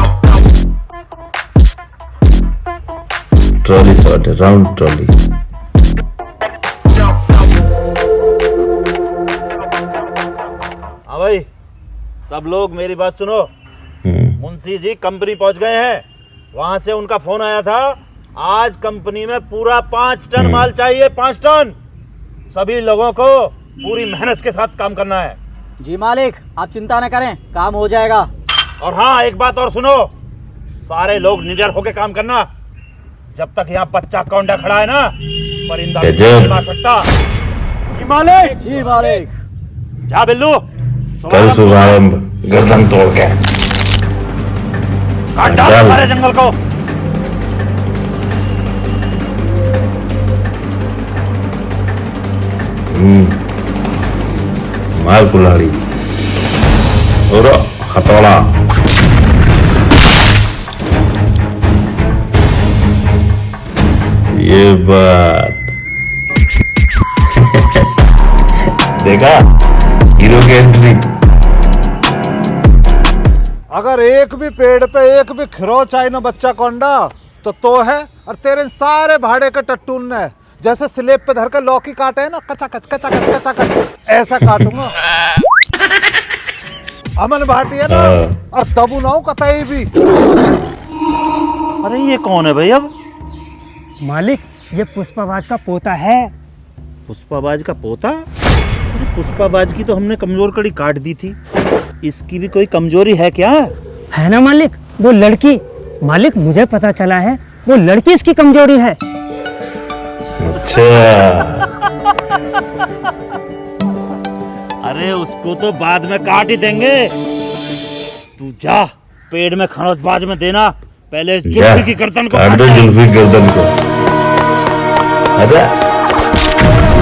ट्रॉली शॉट है, राउंड ट्रॉली। हाँ भाई सब लोग मेरी बात सुनो। मुंशी जी कंपनी पहुंच गए हैं। वहां से उनका फोन आया था, आज कंपनी में पूरा 5 टन माल चाहिए, 5 टन। सभी लोगों को पूरी मेहनत के साथ काम करना है। जी मालिक, आप चिंता न करें, काम हो जाएगा। और हाँ एक बात और सुनो, सारे लोग निडर होकर काम करना। जब तक यहाँ बच्चा कौंडा खड़ा है ना, परिंदा नहीं मार सकता। जी मालिक। जी मालिक। जा बिल्लू, कल शुभारंभ गर्दन तोड़ के काट डाल सारे जंगल को। मार कुल्हाड़ी और हथौड़ा। ये बात देखा, हीरो की एंट्री। अगर एक भी पेड़ पे एक भी खरोच आई ना बच्चा कोंडा तो है। और तेरे सारे भाड़े के टट्टून ने जैसे स्लेब पे धर के लौकी काटे है ना, कचा कच कचा कच कचा कच, ऐसा काटूंगा। अमन भाटी है ना, और तबू ना कतई भी। अरे ये कौन है भाई? अब मालिक ये पुष्पाबाज का पोता है। पुष्पाबाज का पोता? अरे पुष्पाबाज की तो हमने कमजोर कड़ी काट दी थी, इसकी भी कोई कमजोरी है क्या? है ना मालिक, वो लड़की। मालिक मुझे पता चला है वो लड़की इसकी कमजोरी है। अच्छा। अरे उसको तो बाद में काट ही देंगे। तू जा पेड़ में खरोचबाज में देना, पहले जुल्फी की गर्दन को काट दो, जुल्फी गर्दन को। अरे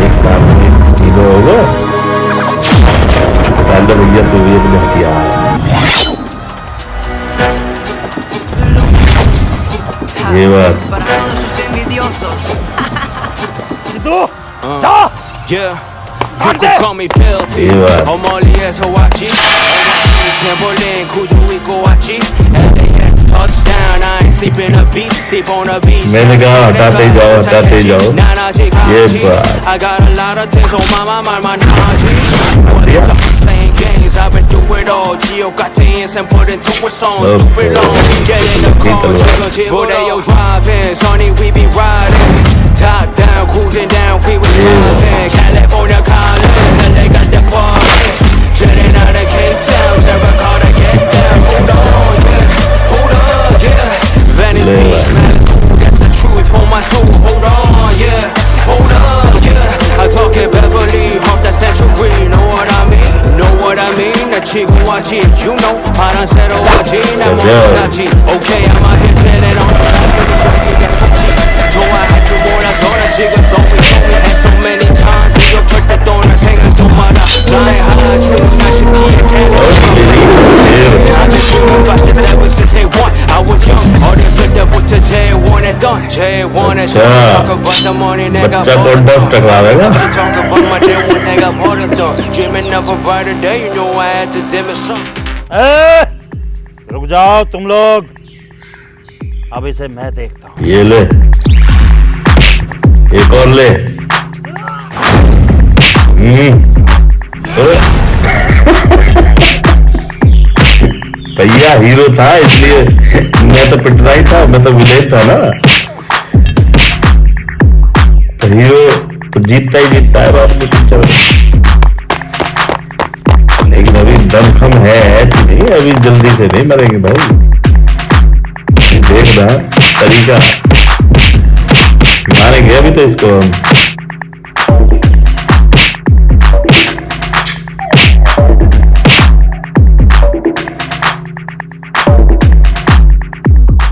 एक काम किलो होगा, डाल दो भैया तू भी एक घटिया। ये बात Yeah, you can call me filthy. 어머니 에서 왔지. 챔버린 구두 입고 왔지. LAX touchdown. I ain't sleeping a beat, sleep on a beach. मैंने कहा हटाते जाओ, हटाते जाओ। ये बात। I got a lot of things on my mind, haji. What is up? Playing games, I've been through it all. Gio got the ends and put into a song. Stupid long, get in the car. Rodeo driving, Sonny we be riding. Top down, cruising down, we was driving. California calling, LA got the party. Jetting out of Cape Town, terracotta get down. Hold on, yeah, hold on, yeah. Venice Beach, Malibu, that's the truth for my soul. Hold on, yeah, hold on, yeah. I talk it Beverly, off that Century, know what I mean? Know what I mean? 나 지금 왔지, you know. 파란새로 왔지, 나 몰랐지. Okay, I'm out here telling on the line. 좋아할 줄 몰라서 나 지금 소위 and so many times 네가 절대 떠날 생각도 마라. 나의 하주 나 시키에 I've been dreaming about this ever since day one. I was young 어렸을 때부터 제일 원했던 talk about the money 내가 벌었던 talk about my dreams 내가 버렸던 dreaming of a brighter day. You know I had to dim it some. रुक जाओ तुम लोग, अब इसे मैं देखता हूँ। ये ले, एक और ले। भैया हीरो था इसलिए मैं तो पिट रहा ही था, मैं तो विलेन था ना। तो हीरो तो जीतता ही जीतता है बात में पिक्चर में। लेकिन अभी दमखम है ऐसी नहीं, अभी जल्दी से नहीं मरेंगे भाई। देखना तरीका, मारेंगे अभी तो इसको हम।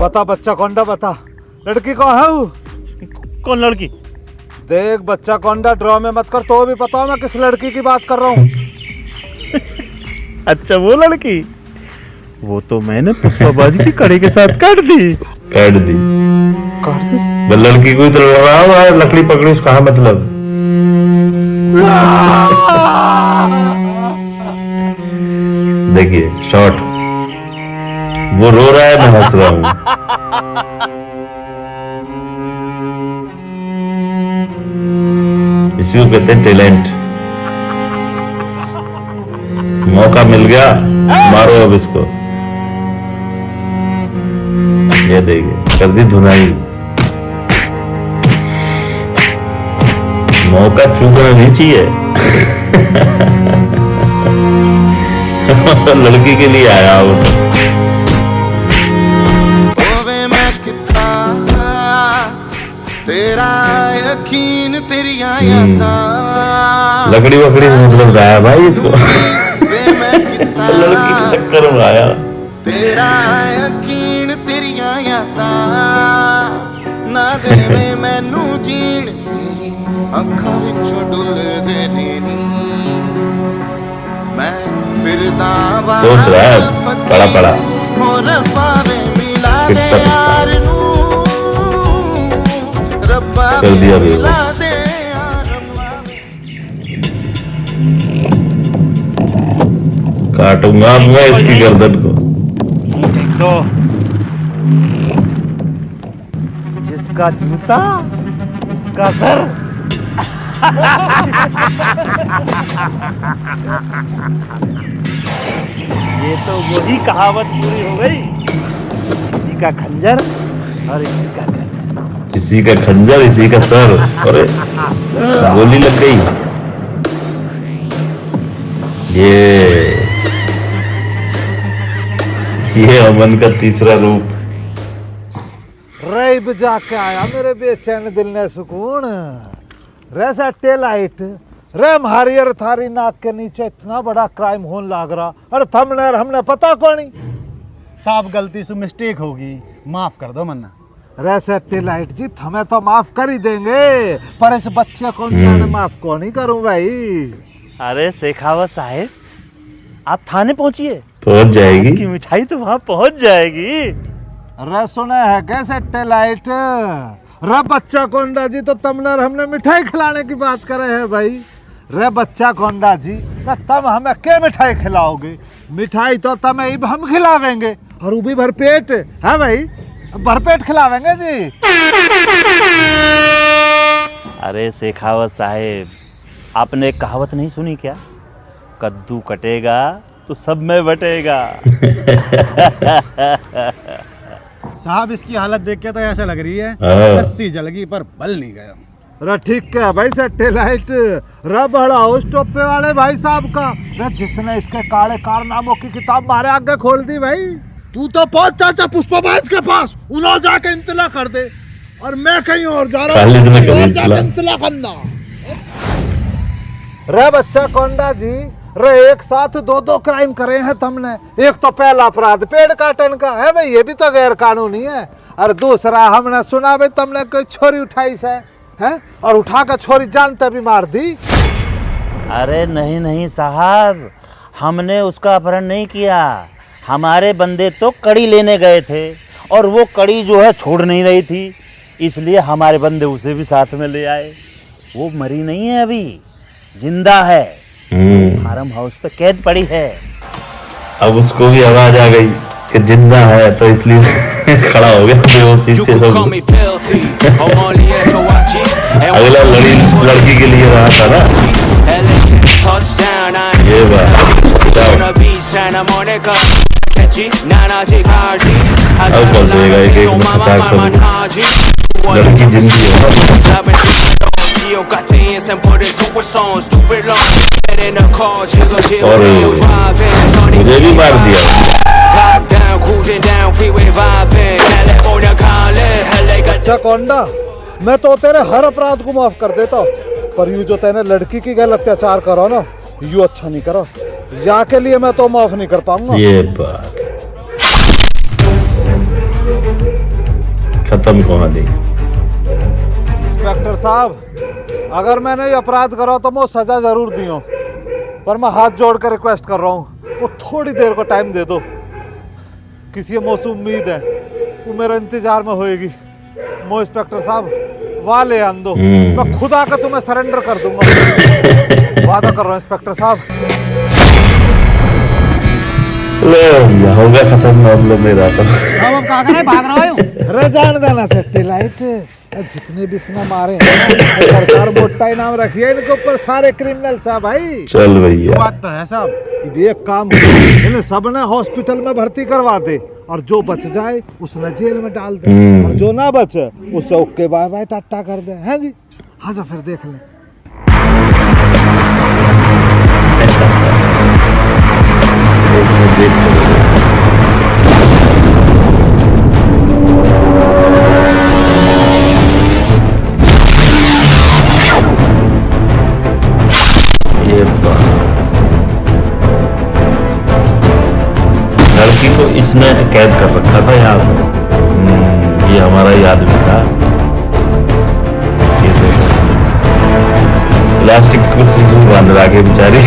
बता बच्चा कौंडा, बता लड़की कौन है वो? कौन लड़की? देख बच्चा कौंडा, ड्रॉ में मत कर, तो भी पता मैं किस लड़की की बात कर रहा हूँ। अच्छा वो लड़की, वो तो मैंने पुष्पाबाजी की कड़ी के साथ काट दी। काट दी? लड़की को तो लड़ा लकड़ी पकड़ी, उसका हाँ मतलब। देखिए शॉट, वो रो रहा है, मैं हंस रहा हूँ। इसी को कहते हैं टैलेंट। मौका मिल गया, मारो अब इसको। ये देखिए, कर दी धुनाई। मौका चूकना नहीं चाहिए। लड़की के लिए आया वो। तेरा यकीन तेरी यादां, लकड़ी वकड़ी से मतलब रहा है भाई इसको। लड़की के चक्कर में आया। तेरा यकीन तेरी यादां ना देवे मैनू जीण, तेरी अखां विचों डुलदे ने नी। मैं फिरदा सोच रहा है पड़ा पड़ा मोर पावे मिला दे यार नू, रब्बा कर दिया भी। मिला दे। काटूंगा मैं इसकी गर्दन को। तो जिसका जूता उसका सर। ये तो वही कहावत पूरी हो गई, इसी का खंजर और इसी का गर्दन। इसी का खंजर इसी का सर। अरे गोली लग गई। ये अमन का तीसरा रूप। रेब जाके आया मेरे बेचैन दिल ने सुकून। रे सैटेलाइट, रे हमारी और थारी नाक के नीचे इतना बड़ा क्राइम होने लग रहा। अरे थमने हमने पता कौन ही साहब, गलती से मिस्टेक होगी, माफ कर दो मन्ना। रे सैटेलाइट जी, हमें तो माफ कर ही देंगे, पर इस बच्चे को मैं माफ कौन ही करूं भाई। अरे शेखावत साहब, आप थाने पहुंचिए, पहुंच जाएगी की मिठाई तो वहां पहुंच जाएगी। रे सुना है क्या सैटेलाइट, रे बच्चा कोंडा जी तो तुमने हमने मिठाई खिलाने की बात करे है भाई। रे बच्चा कोंडा जी, तुम हमें क्या मिठाई खिलाओगे? मिठाई तो तुम्हें हम खिलावेंगे, और वो भी भरपेट है भाई, भरपेट खिलावेंगे जी। अरे शेखावत साहेब, आपने एक कहावत नहीं सुनी क्या? कद्दू कटेगा तो सब में बटेगा। साहब इसकी हालत देख के तो ऐसा लग रही है रस्सी जल गई पर बल नहीं गया। रे ठीक है भाई सैटेलाइट, रे बढ़ाओ उस टोपे वाले भाई साहब का, रे जिसने इसके काले कारनामों की किताब मारे आगे खोल दी भाई। तू तो पहुंच चाचा पुष्पाबाज के पास, उन्होंने जाके इंतला कर दे, और मैं कहीं और जा रहा हूँ, कहीं और जाके इंतला करना। रे बच्चा कोंडा जी, रे एक साथ दो क्राइम करे हैं तुमने। एक तो पहला अपराध पेड़ काटन का है भाई, ये भी तो गैर कानूनी है। और दूसरा हमने सुना भाई तुमने कोई छोरी उठाई से है, और उठा कर छोरी जानते भी मार दी। अरे नहीं नहीं साहब, हमने उसका अपहरण नहीं किया। हमारे बंदे तो कड़ी लेने गए थे, और वो कड़ी जो है छोड़ नहीं रही थी, इसलिए हमारे बंदे उसे भी साथ में ले आए। वो मरी नहीं है, अभी जिंदा है, फार्म हाउस पे कैद पड़ी है। अब उसको भी आवाज आ गई कि जिंदा है, तो इसलिए खड़ा हो गया बेहोशी से सब। अगला लड़की के लिए रहा था ना ये बात। अब कौन देगा एक एक में 50 लड़की जिंदा। और मुझे भी मार दिया। अच्छा कोंडा, मैं तो तेरे हर अपराध को माफ कर देता हूँ, पर यू जो तेने लड़की की गैर अत्याचार करो ना, यू अच्छा नहीं करो। या के लिए मैं तो माफ नहीं कर पाऊंगा। ये बात खत्म कहानी। इंस्पेक्टर साहब, अगर मैंने ये अपराध करा तो मैं सजा जरूर दियो, पर मैं हाथ जोड़ कर रिक्वेस्ट कर रहा हूँ, वो थोड़ी देर को टाइम दे दो। किसी मुझसे उम्मीद है वो मेरे इंतजार में होएगी। मो इंस्पेक्टर साहब वहाँ ले आन दो, मैं खुद आकर तुम्हें सरेंडर कर दूंगा। वादा कर रहा हूँ इंस्पेक्टर साहब। ले हो गया खत्म मामला मेरा तो। अब कहाँ करे भाग रहा हो? अरे जान देना सेटेलाइट, जितने भी इसने मारे हैं सरकार मोटा इनाम रखी है इनके ऊपर, सारे क्रिमिनल साहब भाई। चल भैया, बात तो है साहब। एक काम इन्हें सब ने हॉस्पिटल में भर्ती करवा दे, और जो बच जाए उसने जेल में डाल दे, और जो ना बचे उसे ओके बाय बाय टाटा कर दे। हैं जी, हाँ फिर देख ले। लड़की को इसने कैद कर रखा था यहाँ पे। ये हमारा ही आदमी था। ये देखो प्लास्टिक को सीजू बांध रहा के बेचारी।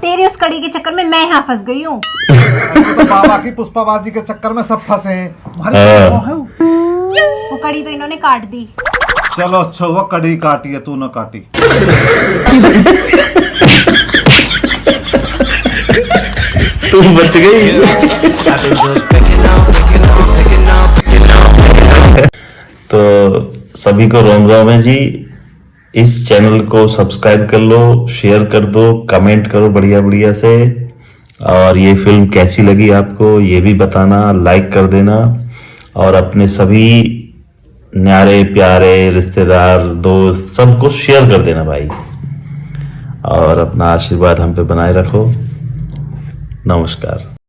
तेरी उस कड़ी के चक्कर में मैं यहाँ फंस गई हूँ। तो बाबा की पुष्पाबाजी के चक्कर में सब फंसे हैं। वो कड़ी तो इन्होंने काट दी। चलो अच्छा हुआ कड़ी काटी है, तू ना काटी। तुम बच गई। तो सभी को रोम रोम है जी। इस चैनल को सब्सक्राइब कर लो, शेयर कर दो, कमेंट करो बढ़िया बढ़िया से, और ये फिल्म कैसी लगी आपको ये भी बताना, लाइक कर देना, और अपने सभी न्यारे प्यारे रिश्तेदार दोस्त सबको शेयर कर देना भाई, और अपना आशीर्वाद हम पे बनाए रखो। नमस्कार।